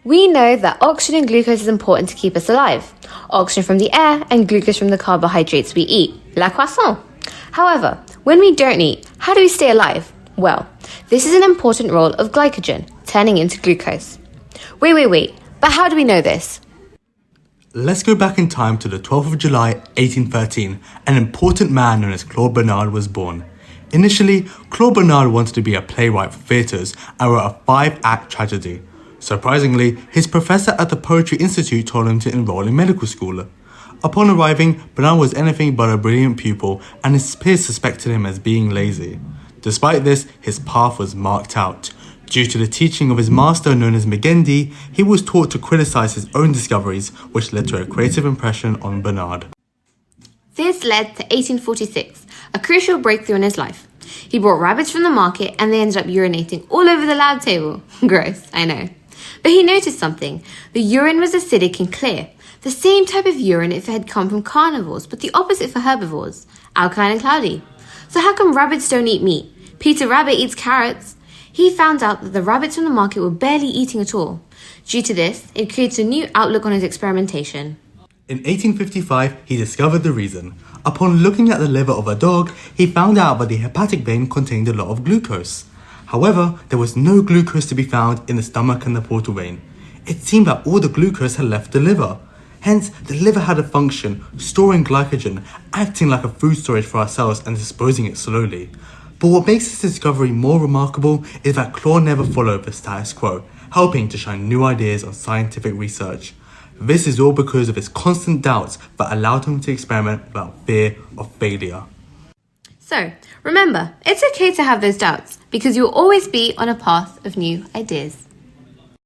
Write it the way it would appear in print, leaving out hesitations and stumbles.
We know that oxygen and glucose is important to keep us alive. Oxygen from the air and glucose from the carbohydrates we eat, la croissant. However, when we don't eat, how do we stay alive? Well, this is an important role of glycogen, turning into glucose. Wait, but how do we know this? Let's go back in time to the 12th of July, 1813. An important man known as Claude Bernard was born. Initially, Claude Bernard wanted to be a playwright for theatres and wrote a 5-act tragedy. Surprisingly, his professor at the Poetry Institute told him to enroll in medical school. Upon arriving, Bernard was anything but a brilliant pupil, and his peers suspected him as being lazy. Despite this, his path was marked out. Due to the teaching of his master known as Magendie, he was taught to criticize his own discoveries, which led to a creative impression on Bernard. This led to 1846, a crucial breakthrough in his life. He bought rabbits from the market and they ended up urinating all over the lab table. Gross, I know. But he noticed something. The urine was acidic and clear. The same type of urine if it had come from carnivores, but the opposite for herbivores, alkaline and cloudy. So how come rabbits don't eat meat? Peter Rabbit eats carrots. He found out that the rabbits from the market were barely eating at all. Due to this, it creates a new outlook on his experimentation. In 1855, he discovered the reason. Upon looking at the liver of a dog, he found out that the hepatic vein contained a lot of glucose. However, there was no glucose to be found in the stomach and the portal vein. It seemed that all the glucose had left the liver. Hence, the liver had a function, storing glycogen, acting like a food storage for our cells and disposing it slowly. But what makes this discovery more remarkable is that Claude never followed the status quo, helping to shine new ideas on scientific research. This is all because of his constant doubts that allowed him to experiment without fear of failure. So, remember, it's okay to have those doubts because you'll always be on a path of new ideas.